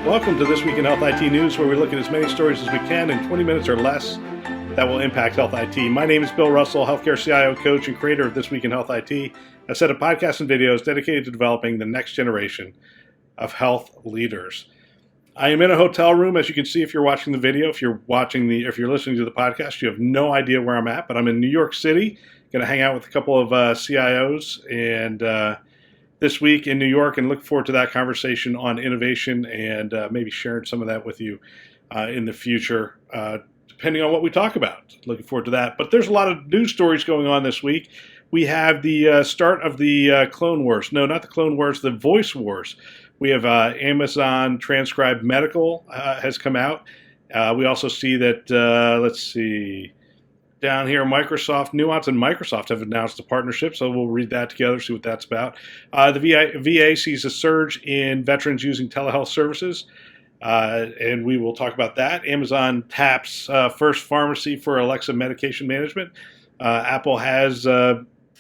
Welcome to This Week in Health IT News, where we look at as many stories as we can in 20 minutes or less that will impact health IT. My name is Bill Russell, healthcare CIO coach and creator of This Week in Health IT, a set of podcasts and videos dedicated to developing the next generation of health leaders. I am in a hotel room, as you can see if you're watching the video. If you're listening to the podcast, you have no idea where I'm at, but I'm in New York City. Going to hang out with a couple of CIOs and this week in New York, and look forward to that conversation on innovation and maybe sharing some of that with you in the future, depending on what we talk about. Looking forward to that. But there's a lot of news stories going on this week. We have the start of the Clone Wars. No, not the Clone Wars, the Voice Wars. We have Amazon Transcribed Medical has come out. We also see that, down here, Microsoft, Nuance and Microsoft have announced a partnership, so we'll read that together, see what that's about. The VA sees a surge in veterans using telehealth services, and we will talk about that. Amazon taps first pharmacy for Alexa medication management. Apple has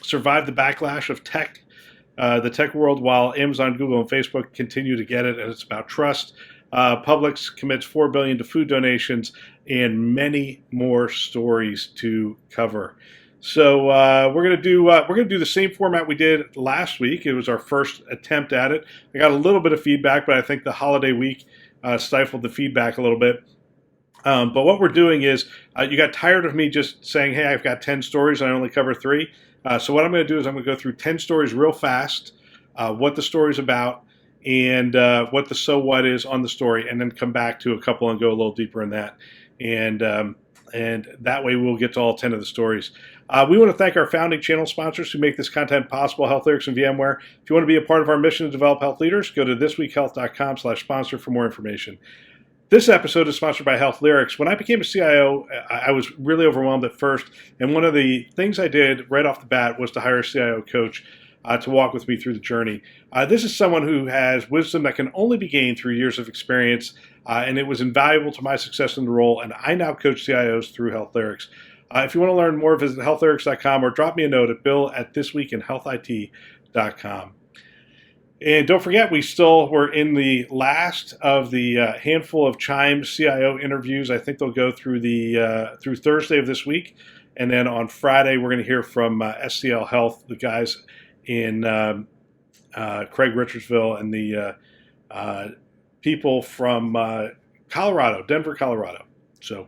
survived the backlash of the tech world, while Amazon, Google, and Facebook continue to get it, and it's about trust. Publix commits $4 billion to food donations, and many more stories to cover. So we're gonna do the same format we did last week. It was our first attempt at it. I got a little bit of feedback, but I think the holiday week stifled the feedback a little bit. But what we're doing is, you got tired of me just saying, "Hey, I've got 10 stories and I only cover 3." So what I'm going to do is I'm going to go through 10 stories real fast, what the story's about, and what the so what is on the story, and then come back to a couple and go a little deeper in that. And that way we'll get to all 10 of the stories. We want to thank our founding channel sponsors who make this content possible, Health Lyrics and VMware. If you want to be a part of our mission to develop health leaders, go to thisweekhealth.com/sponsor for more information. This episode is sponsored by Health Lyrics. When I became a CIO, I was really overwhelmed at first, and one of the things I did right off the bat was to hire a CIO coach to walk with me through the journey. This is someone who has wisdom that can only be gained through years of experience, and it was invaluable to my success in the role, and I now coach CIOs through Health Lyrics. If you want to learn more, visit healthlyrics.com or drop me a note at bill@thisweekinhealthit.com. And don't forget, we're in the last of the handful of Chimes CIO interviews. I think they'll go through through Thursday of this week, and then on Friday we're going to hear from SCL Health, the guys in Craig Richardsville, and the people from Colorado, Denver, Colorado. So,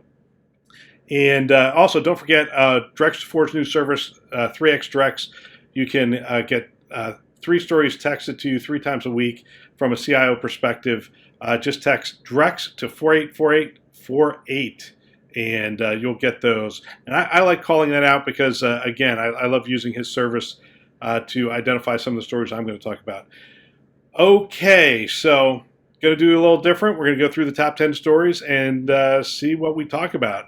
and also don't forget Drex4's new service, 3X Drex. You can get 3 stories texted to you 3 times a week from a CIO perspective. Just text Drex to 484848, and you'll get those. And I like calling that out because, again, I love using his service to identify some of the stories I'm going to talk about. Okay, so going to do a little different. We're going to go through the top 10 stories and see what we talk about.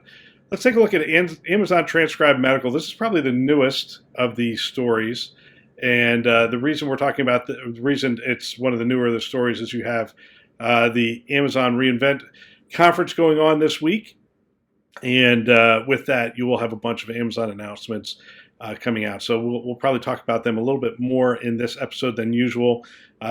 Let's take a look at Amazon Transcribed Medical. This is probably the newest of these stories. And the reason we're talking about the reason it's one of the newer of the stories is you have the Amazon reInvent conference going on this week. And with that, you will have a bunch of Amazon announcements coming out. So we'll probably talk about them a little bit more in this episode than usual,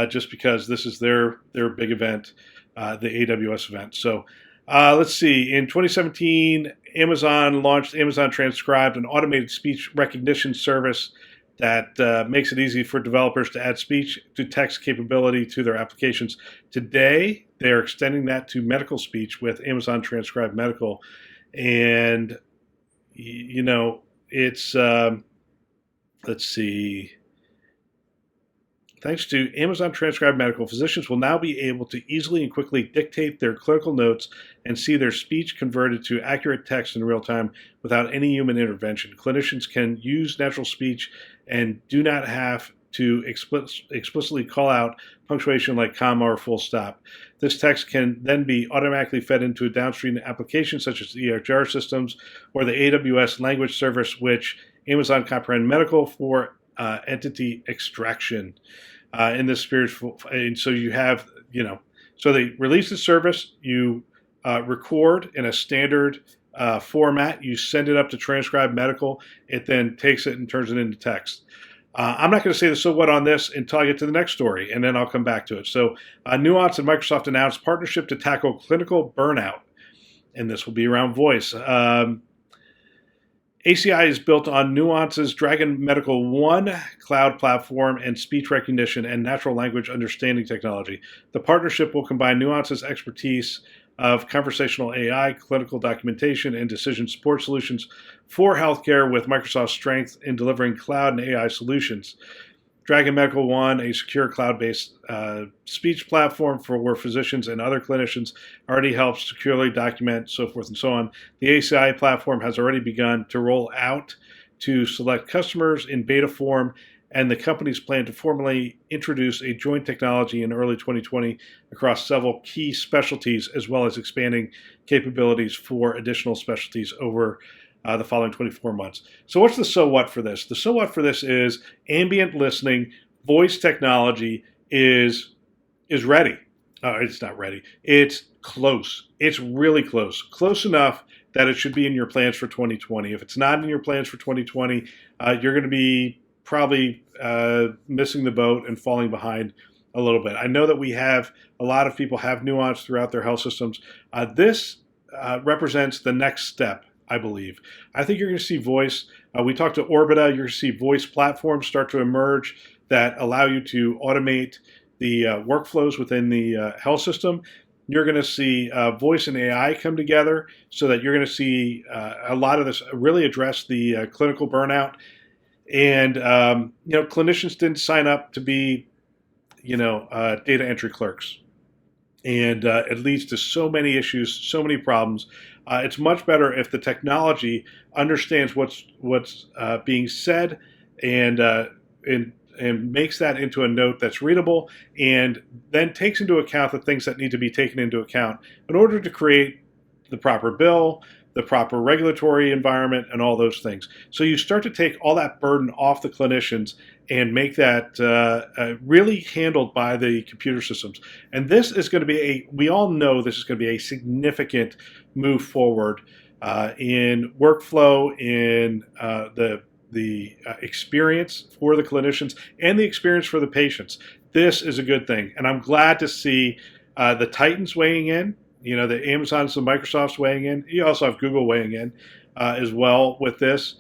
just because this is their big event, the AWS event. So let's see. In 2017, Amazon launched Amazon Transcribed, an automated speech recognition service that makes it easy for developers to add speech to text capability to their applications. Today, they are extending that to medical speech with Amazon Transcribed Medical. And, you know, it's, let's see. Thanks to Amazon Transcribed Medical, physicians will now be able to easily and quickly dictate their clinical notes and see their speech converted to accurate text in real time without any human intervention. Clinicians can use natural speech and do not have to explicitly call out punctuation like comma or full stop. This text can then be automatically fed into a downstream application such as EHR systems or the AWS language service, which Amazon Comprehend Medical for entity extraction. In this spirit, and so you have, so they release the service, you record in a standard format, you send it up to Transcribe Medical, it then takes it and turns it into text. I'm not going to say the so what on this until I get to the next story, and then I'll come back to it. So, Nuance and Microsoft announced partnership to tackle clinical burnout, and this will be around voice. ACI is built on Nuance's Dragon Medical One cloud platform and speech recognition and natural language understanding technology. The partnership will combine Nuance's expertise of conversational AI, clinical documentation, and decision support solutions for healthcare with Microsoft's strength in delivering cloud and AI solutions. Dragon Medical One, a secure cloud-based speech platform for where physicians and other clinicians already help securely document, so forth and so on. The ACI platform has already begun to roll out to select customers in beta form, and the companies plan to formally introduce a joint technology in early 2020 across several key specialties, as well as expanding capabilities for additional specialties over the following 24 months. So what's the so what for this? The so what for this is ambient listening, voice technology is ready. It's not ready. It's close. It's really close. Close enough that it should be in your plans for 2020. If it's not in your plans for 2020, you're going to be probably missing the boat and falling behind a little bit. I know that we have a lot of people have Nuance throughout their health systems. This represents the next step, I believe. I think you're going to see voice. We talked to Orbita. You're going to see voice platforms start to emerge that allow you to automate the workflows within the health system. You're going to see voice and AI come together so that you're going to see a lot of this really address the clinical burnout. And, clinicians didn't sign up to be, data entry clerks. And it leads to so many issues, so many problems. It's much better if the technology understands what's being said and makes that into a note that's readable, and then takes into account the things that need to be taken into account in order to create the proper bill, the proper regulatory environment, and all those things. So you start to take all that burden off the clinicians and make that really handled by the computer systems. And this is going to be we all know this is going to be a significant move forward in workflow, in the experience for the clinicians and the experience for the patients. This is a good thing. And I'm glad to see the Titans weighing in, the Amazons and Microsofts weighing in. You also have Google weighing in as well with this.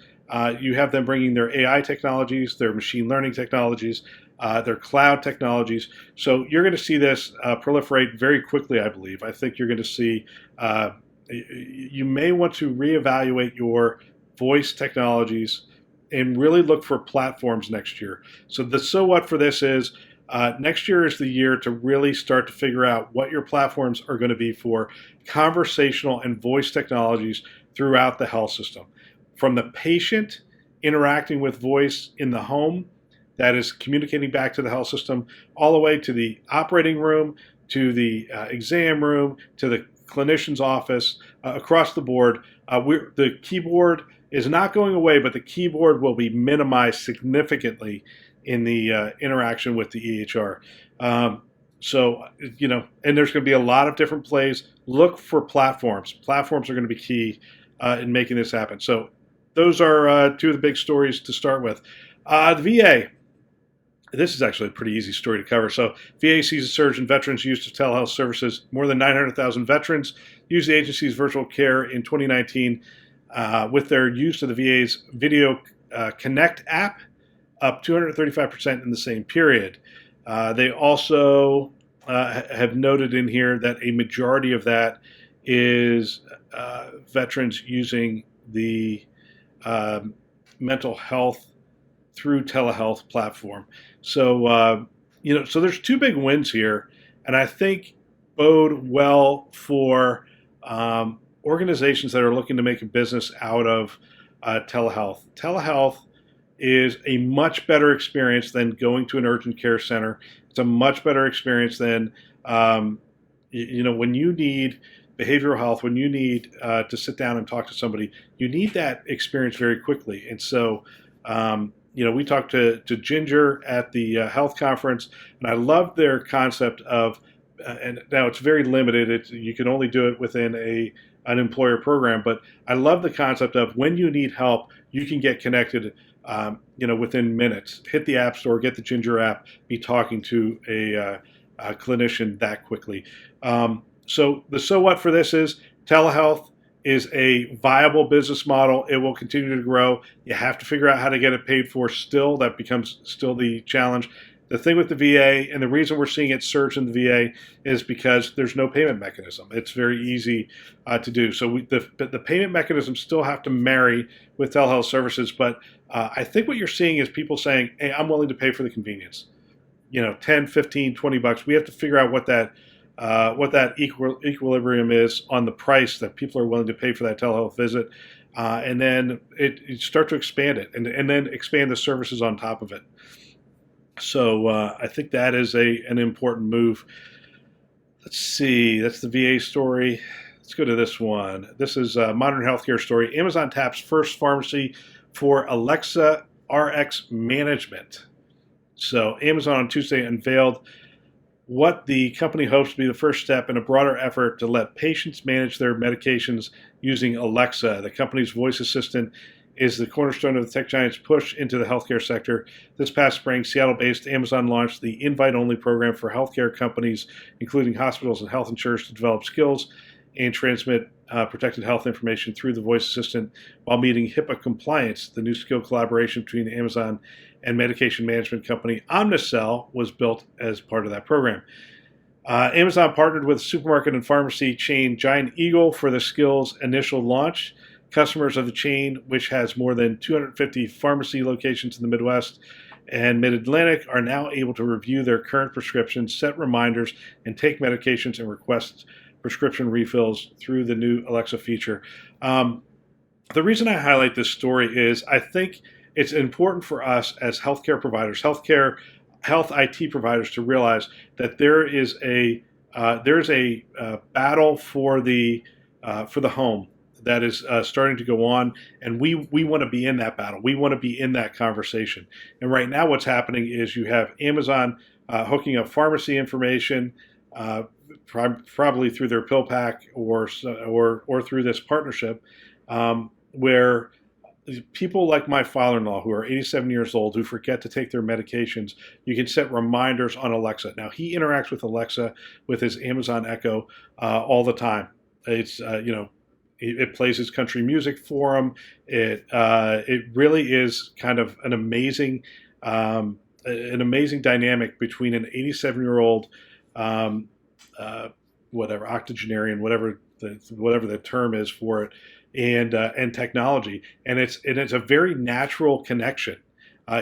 You have them bringing their AI technologies, their machine learning technologies, their cloud technologies. So you're going to see this proliferate very quickly, I believe. I think you're going to see, you may want to reevaluate your voice technologies and really look for platforms next year. So the so what for this is, next year is the year to really start to figure out what your platforms are going to be for conversational and voice technologies throughout the health system. From the patient interacting with voice in the home, that is communicating back to the health system, all the way to the operating room, to the exam room, to the clinician's office, across the board. The keyboard is not going away, but the keyboard will be minimized significantly in the interaction with the EHR. And there's going to be a lot of different plays. Look for platforms. Platforms are going to be key in making this happen. So those are two of the big stories to start with. The VA. This is actually a pretty easy story to cover. So VA sees a surge in veterans' use of telehealth services. More than 900,000 veterans used the agency's virtual care in 2019 with their use of the VA's Video Connect app, up 235% in the same period. They also have noted in here that a majority of that is veterans using the mental health through telehealth platform. So, so there's two big wins here, and I think bode well for organizations that are looking to make a business out of telehealth. Telehealth is a much better experience than going to an urgent care center. It's a much better experience than, when you need behavioral health, when you need to sit down and talk to somebody, you need that experience very quickly. And so, we talked to Ginger at the health conference, and I loved their concept of, and now it's very limited. You can only do it within an employer program, but I love the concept of when you need help, you can get connected within minutes. Hit the App Store, get the Ginger app, be talking to a clinician that quickly. So the so what for this is telehealth is a viable business model. It will continue to grow. You have to figure out how to get it paid for still. That becomes still the challenge. The thing with the VA, and the reason we're seeing it surge in the VA, is because there's no payment mechanism. It's very easy to do. So the payment mechanisms still have to marry with telehealth services. But I think what you're seeing is people saying, hey, I'm willing to pay for the convenience. 10, 15, $20. We have to figure out what that equilibrium is on the price that people are willing to pay for that telehealth visit. And then it start to expand it and then expand the services on top of it. So I think that is an important move. Let's see. That's the VA story. Let's go to this one. This is a modern healthcare story. Amazon taps first pharmacy for Alexa RX management. So Amazon on Tuesday unveiled what the company hopes to be the first step in a broader effort to let patients manage their medications using Alexa. The company's voice assistant is the cornerstone of the tech giant's push into the healthcare sector. This past spring, Seattle-based Amazon launched the invite-only program for healthcare companies, including hospitals and health insurers, to develop skills and transmit protected health information through the voice assistant while meeting HIPAA compliance. The new skill collaboration between Amazon and medication management company Omnicell was built as part of that program. Amazon partnered with supermarket and pharmacy chain Giant Eagle for the skill's initial launch. Customers of the chain, which has more than 250 pharmacy locations in the Midwest and Mid-Atlantic, are now able to review their current prescriptions, set reminders, and take medications and request prescription refills through the new Alexa feature. The reason I highlight this story is I think it's important for us as healthcare providers, health IT providers, to realize that there is a battle for the home that is starting to go on, and we want to be in that battle. We want to be in that conversation. And right now, what's happening is you have Amazon hooking up pharmacy information, probably through their pill pack or through this partnership, where people like my father-in-law, who are 87 years old, who forget to take their medications, you can set reminders on Alexa. Now, he interacts with Alexa with his Amazon Echo all the time. It's it plays his country music for him. It really is kind of an amazing dynamic between an 87-year-old whatever octogenarian, whatever the term is for it, and technology, and it's a very natural connection.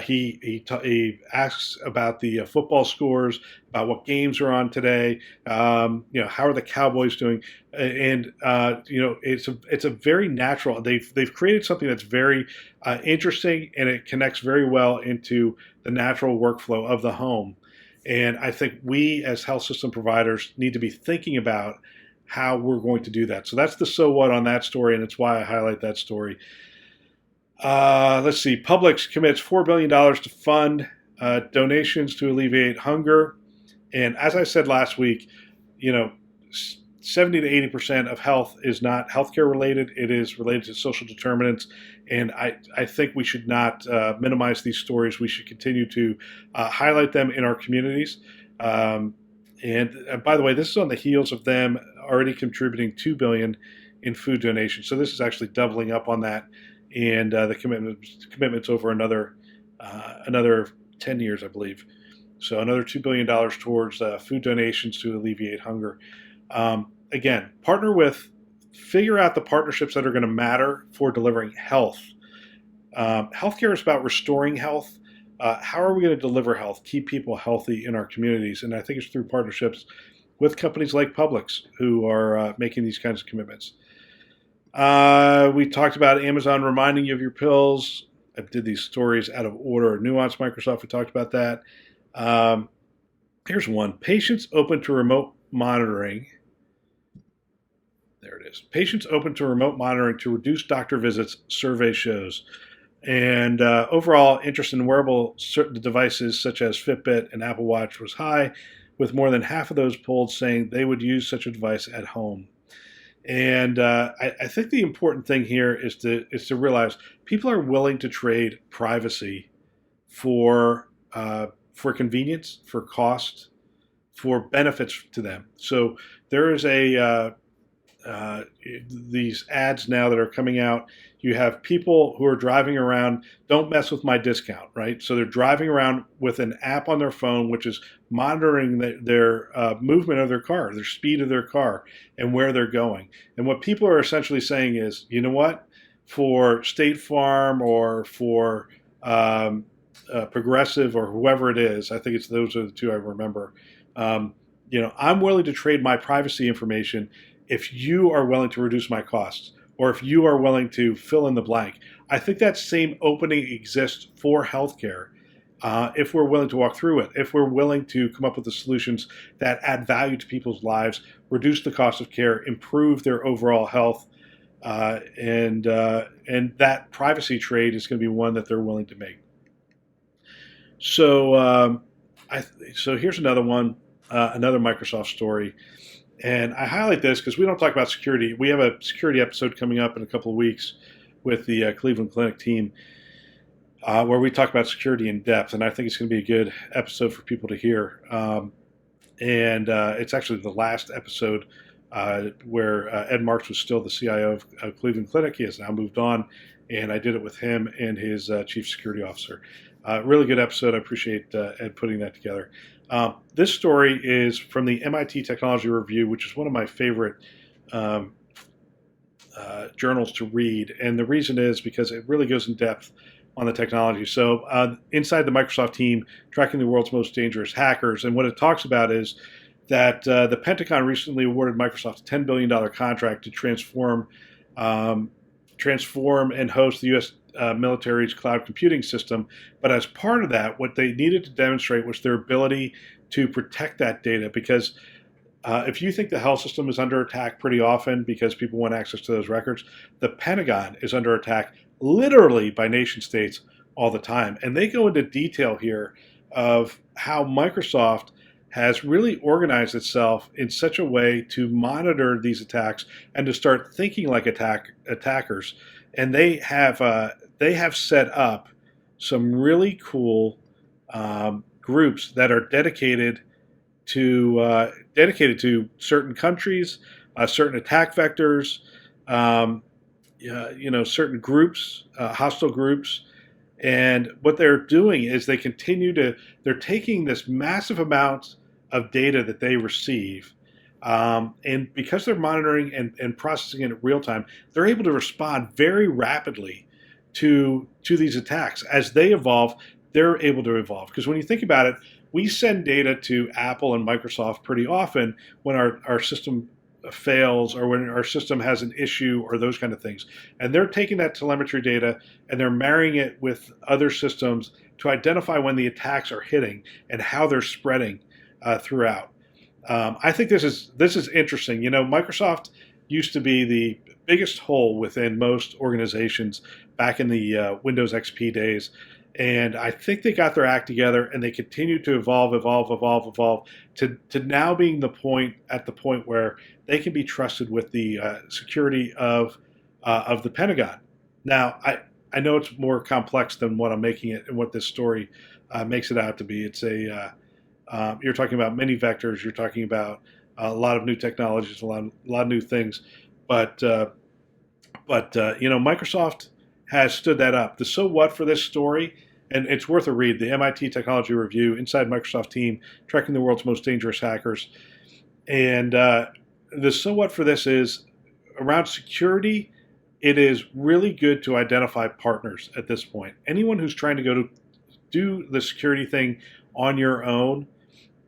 He asks about the football scores, about what games are on today. How are the Cowboys doing? And it's a very natural. They've created something that's very interesting, and it connects very well into the natural workflow of the home. And I think we as health system providers need to be thinking about how we're going to do that. So that's the so what on that story, and it's why I highlight that story. Let's see. Publix commits $4 billion to fund donations to alleviate hunger. And as I said last week, 70 to 80% of health is not healthcare related. It is related to social determinants. And I think we should not minimize these stories. We should continue to highlight them in our communities. And by the way, this is on the heels of them already contributing $2 billion in food donations. So this is actually doubling up on that. And the commitment's over another 10 years, I believe. So another $2 billion towards food donations to alleviate hunger. Again, figure out the partnerships that are going to matter for delivering health. Healthcare is about restoring health. How are we going to deliver health, keep people healthy in our communities? And I think it's through partnerships with companies like Publix, who are making these kinds of commitments. We talked about Amazon reminding you of your pills. I did these stories out of order. Nuance Microsoft, we talked about that. Here's one. Patients open to remote monitoring. There it is. Patients open to remote monitoring to reduce doctor visits, survey shows. And overall interest in wearable devices such as Fitbit and Apple Watch was high, with more than half of those polled saying they would use such a device at home. And I think the important thing here is to realize people are willing to trade privacy for convenience, for cost, for benefits to them. So there is these ads now that are coming out. You have people who are driving around, don't mess with my discount, right? So they're driving around with an app on their phone, which is monitoring their movement of their car, their speed of their car, and where they're going. And what people are essentially saying is, you know what? For State Farm or for Progressive or whoever it is, I think it's those are the two I remember. Um, I'm willing to trade my privacy information if you are willing to reduce my costs or if you are willing to fill in the blank. I think that same opening exists for healthcare if we're willing to walk through it, if we're willing to come up with the solutions that add value to people's lives, reduce the cost of care, improve their overall health, and that privacy trade is going to be one that they're willing to make. So, I, so here's another one, another Microsoft story. And I highlight this because we don't talk about security. We have a security episode coming up in a couple of weeks with the Cleveland Clinic team where we talk about security in depth. And I think it's going to be a good episode for people to hear. And it's actually the last episode where Ed Marks was still the CIO of Cleveland Clinic. He has now moved on. And I did it with him and his chief security officer. Really good episode. I appreciate Ed putting that together. This story is from the MIT Technology Review, which is one of my favorite um, journals to read. And the reason is because it really goes in depth on the technology. So, inside the Microsoft team, tracking the world's most dangerous hackers. And what it talks about is that the Pentagon recently awarded Microsoft a $10 billion contract to um, transform and host the U.S. Military's cloud computing system. But as part of that, what they needed to demonstrate was their ability to protect that data. Because if you think the health system is under attack pretty often because people want access to those records, the Pentagon is under attack literally by nation states all the time. And they go into detail here of how Microsoft has really organized itself in such a way to monitor these attacks and to start thinking like attackers. And they have set up some really cool groups that are dedicated to certain countries, certain attack vectors, um, certain groups, hostile groups. And what they're doing is they're taking this massive amount of data that they receive. And because they're monitoring and processing it in real time, they're able to respond very rapidly to these attacks. As they evolve, they're able to evolve. Because when you think about it, we send data to Apple and Microsoft pretty often when our system fails or when our system has an issue or those kind of things. And they're taking that telemetry data and they're marrying it with other systems to identify when the attacks are hitting and how they're spreading throughout. I think this is interesting. Microsoft used to be the biggest hole within most organizations back in the Windows XP days. And I think they got their act together and they continue to evolve to now being at the point where they can be trusted with the security of the Pentagon. Now, I know it's more complex than what I'm making it and what this story makes it out to be. You're talking about many vectors. You're talking about a lot of new technologies, a lot of new things. But Microsoft has stood that up. The so what for this story, and it's worth a read. The MIT Technology Review, Inside Microsoft Team, Tracking the World's Most Dangerous Hackers. And the so what for this is around security. It is really good to identify partners at this point. Anyone who's trying to go to do the security thing on your own,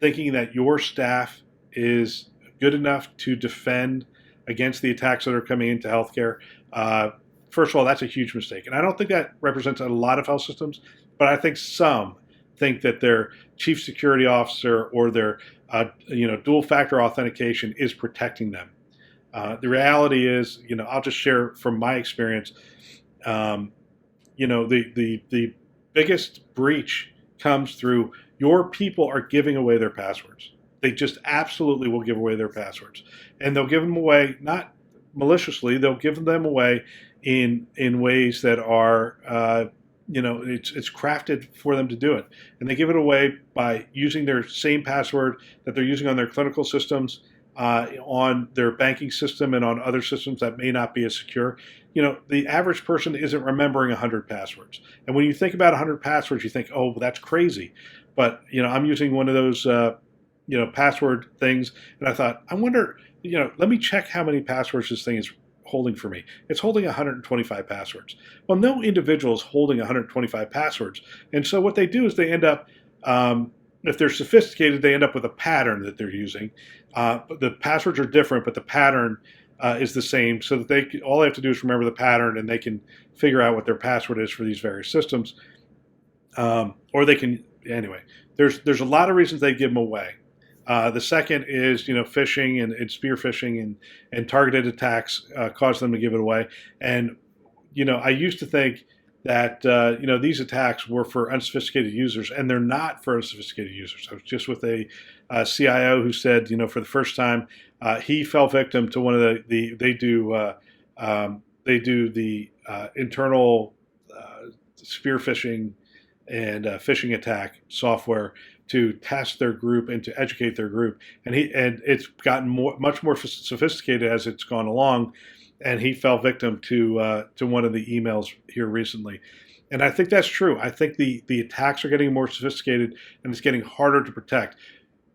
thinking that your staff is good enough to defend against the attacks that are coming into healthcare, first of all, that's a huge mistake. And I don't think that represents a lot of health systems, but I think some think that their chief security officer or their dual factor authentication is protecting them. The reality is, I'll just share from my experience. The biggest breach comes through your people are giving away their passwords. They just absolutely will give away their passwords, and they'll give them away not maliciously, they'll give them away in ways that are it's crafted for them to do it, and they give it away by using their same password that they're using on their clinical systems, on their banking system, and on other systems that may not be as secure. The average person isn't remembering 100 passwords, and when you think about 100 passwords, you think, oh, well, that's crazy. But I'm using one of those password things, and I thought, I wonder, let me check how many passwords this thing is holding for me. It's holding 125 passwords. Well, no individual is holding 125 passwords, and so what they do is they end up, if they're sophisticated, they end up with a pattern that they're using. The passwords are different, but the pattern is the same, so that all they have to do is remember the pattern, and they can figure out what their password is for these various systems, or they can anyway. There's a lot of reasons they give them away. The second is, phishing and spear phishing and targeted attacks cause them to give it away. And, I used to think that, these attacks were for unsophisticated users, and they're not for unsophisticated users. I was just with a CIO who said, for the first time, he fell victim to one of they do the internal spear phishing and phishing attack software to test their group and to educate their group, and it's gotten much more sophisticated as it's gone along, and he fell victim to one of the emails here recently, and I think that's true. I think the attacks are getting more sophisticated, and it's getting harder to protect.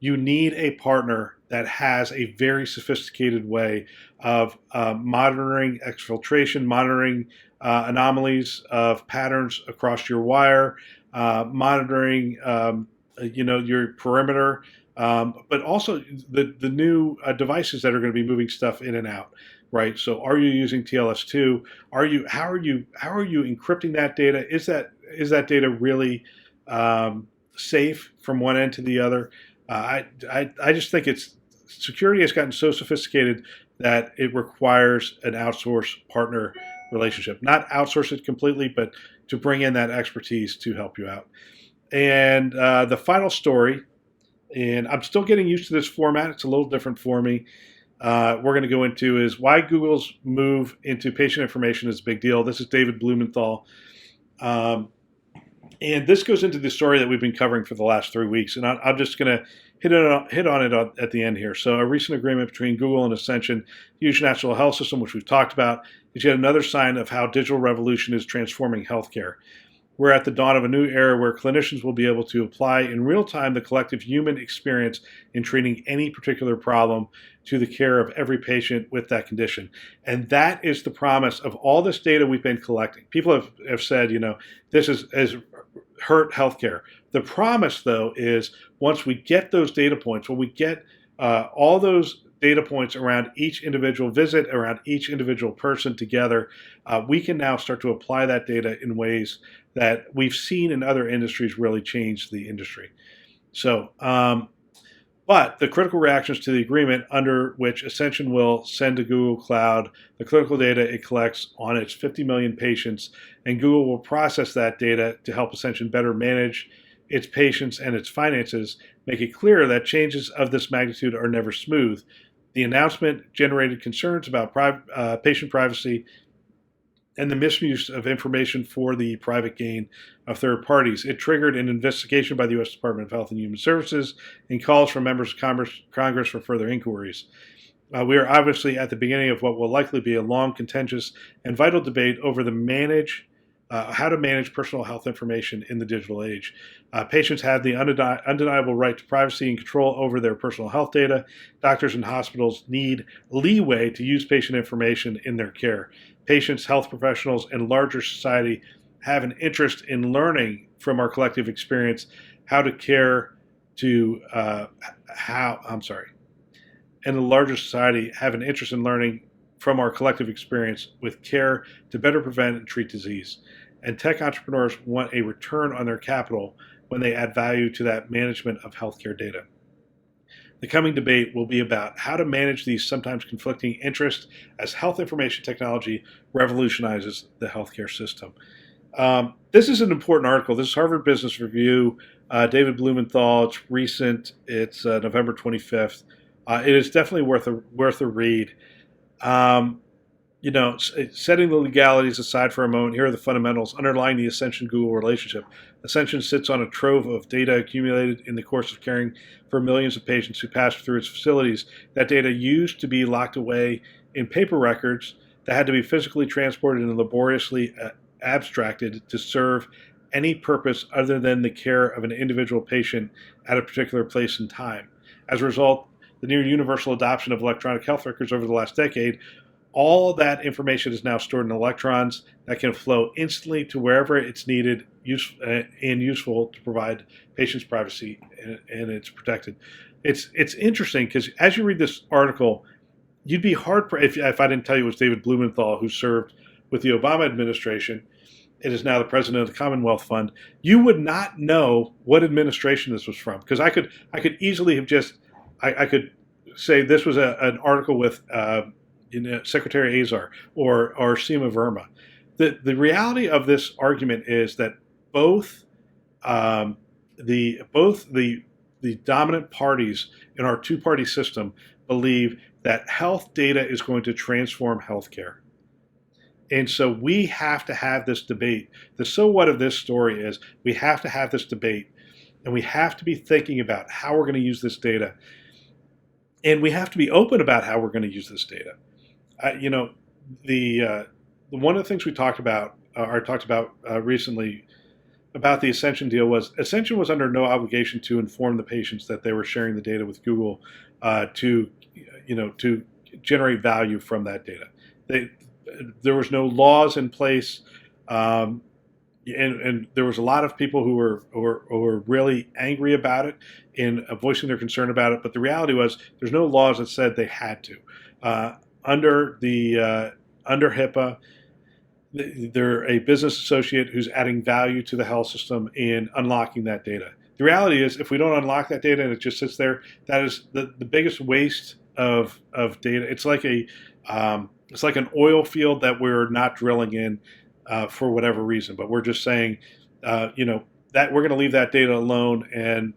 You need a partner that has a very sophisticated way of monitoring exfiltration, monitoring anomalies of patterns across your wire, monitoring your perimeter, but also the new devices that are going to be moving stuff in and out, right? So, are you using TLS2? How are you encrypting that data? Is that data really safe from one end to the other? I just think security has gotten so sophisticated that it requires an outsourced partner relationship. Not outsource it completely, but to bring in that expertise to help you out. And the final story, and I'm still getting used to this format. It's a little different for me. We're going to go into is why Google's move into patient information is a big deal. This is David Blumenthal. And this goes into the story that we've been covering for the last 3 weeks. And I'm just going to hit on it at the end here. So a recent agreement between Google and Ascension, huge national health system, which we've talked about, is yet another sign of how digital revolution is transforming healthcare. We're at the dawn of a new era where clinicians will be able to apply in real time the collective human experience in treating any particular problem to the care of every patient with that condition. And that is the promise of all this data we've been collecting. People have said, this has hurt healthcare. The promise, though, is once we get those data points, when we get all those data points around each individual visit, around each individual person together, we can now start to apply that data in ways that we've seen in other industries really change the industry. So, but the critical reactions to the agreement under which Ascension will send to Google Cloud the clinical data it collects on its 50 million patients, and Google will process that data to help Ascension better manage its patients and its finances, make it clear that changes of this magnitude are never smooth. The announcement generated concerns about patient privacy and the misuse of information for the private gain of third parties. It triggered an investigation by the U.S. Department of Health and Human Services and calls for members of Congress for further inquiries. We are obviously at the beginning of what will likely be a long, contentious, and vital debate over how to manage personal health information in the digital age. Patients have the undeniable right to privacy and control over their personal health data. Doctors and hospitals need leeway to use patient information in their care. Patients, health professionals, and larger society have an interest in learning from our collective experience how to care to and the larger society have an interest in learning from our collective experience with care to better prevent and treat disease. And tech entrepreneurs want a return on their capital when they add value to that management of healthcare data. The coming debate will be about how to manage these sometimes conflicting interests as health information technology revolutionizes the healthcare system. This is an important article. This is Harvard Business Review, David Blumenthal. It's recent. It's November 25th. It is definitely worth a read. setting the legalities aside for a moment, here are the fundamentals underlying the Ascension-Google relationship. Ascension sits on a trove of data accumulated in the course of caring for millions of patients who pass through its facilities. That data used to be locked away in paper records that had to be physically transported and laboriously abstracted to serve any purpose other than the care of an individual patient at a particular place and time. As a result, the near universal adoption of electronic health records over the last decade, all that information is now stored in electrons that can flow instantly to wherever it's needed and useful to provide patients privacy, and it's protected. It's interesting because as you read this article, you'd be hard if I didn't tell you it was David Blumenthal who served with the Obama administration. It is now the president of the Commonwealth Fund. You would not know what administration this was from because I could easily have I could say this was an article with Secretary Azar or Seema Verma. The reality of this argument is that both the dominant parties in our two-party system believe that health data is going to transform healthcare. And so we have to have this debate. The so what of this story is we have to have this debate, and we have to be thinking about how we're going to use this data. And we have to be open about how we're going to use this data. One of the things we talked about recently about the Ascension deal was Ascension was under no obligation to inform the patients that they were sharing the data with Google to generate value from that data. There was no laws in place, and there was a lot of people who were really angry about it and voicing their concern about it. But the reality was, there's no laws that said they had to. Under HIPAA, they're a business associate who's adding value to the health system and unlocking that data. The reality is, if we don't unlock that data and it just sits there, that is the biggest waste of data. It's like an oil field that we're not drilling in for whatever reason, but we're just saying, that we're going to leave that data alone, and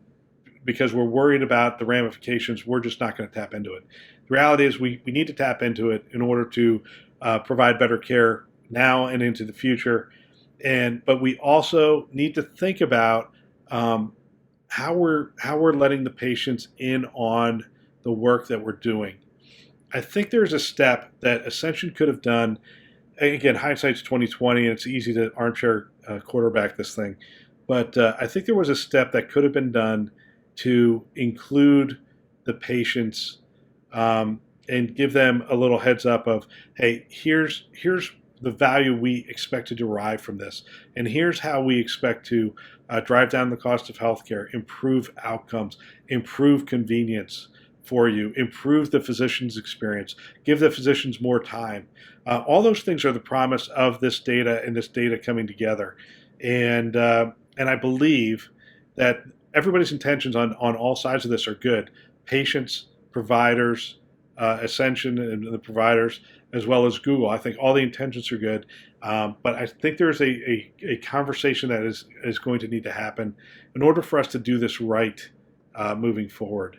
because we're worried about the ramifications, we're just not going to tap into it. The reality is we need to tap into it in order to provide better care now and into the future. But we also need to think about how we're letting the patients in on the work that we're doing. I think there's a step that Ascension could have done. Again, hindsight's 2020, and it's easy to armchair quarterback this thing. But I think there was a step that could have been done to include the patients and give them a little heads up of, hey, here's the value we expect to derive from this, and here's how we expect to drive down the cost of healthcare, improve outcomes, improve convenience for you, improve the physician's experience, give the physicians more time. All those things are the promise of this data and this data coming together. And I believe that everybody's intentions on all sides of this are good. Patients, providers, Ascension and the providers, as well as Google. I think all the intentions are good. But I think there's a conversation that is going to need to happen in order for us to do this right moving forward.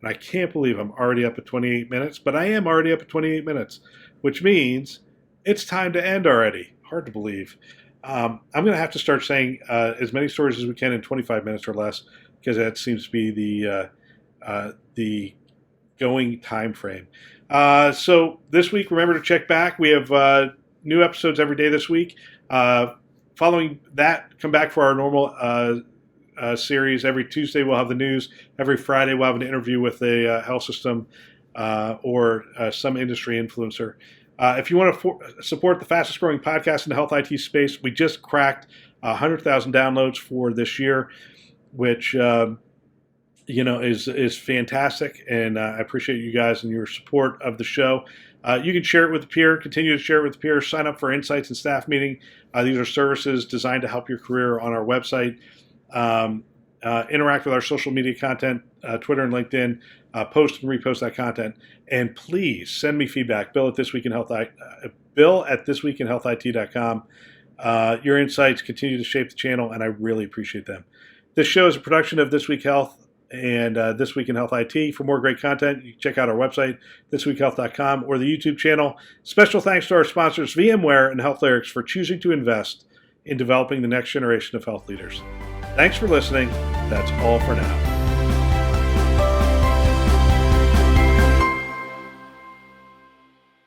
And I can't believe I'm already up at 28 minutes, but I am already up at 28 minutes, which means it's time to end already. Hard to believe. I'm going to have to start saying as many stories as we can in 25 minutes or less, because that seems to be the going time frame. So this week, remember to check back. We have new episodes every day this week. Following that, come back for our normal series. Every Tuesday, we'll have the news. Every Friday, we'll have an interview with a health system or some industry influencer. If you want to support the fastest growing podcast in the health IT space, we just cracked 100,000 downloads for this year, which is fantastic, and I appreciate you guys and your support of the show. You can share it with a peer, continue to share it with a peer, sign up for Insights and Staff Meeting. These are services designed to help your career on our website. Interact with our social media content, Twitter and LinkedIn, post and repost that content. And please send me feedback, Bill at thisweekinhealthit.com. Your insights continue to shape the channel, and I really appreciate them. This show is a production of This Week Health. and This Week in Health IT. For more great content, you can check out our website, thisweekhealth.com, or the YouTube channel. Special thanks to our sponsors, VMware and HealthLyrics, for choosing to invest in developing the next generation of health leaders. Thanks for listening. That's all for now.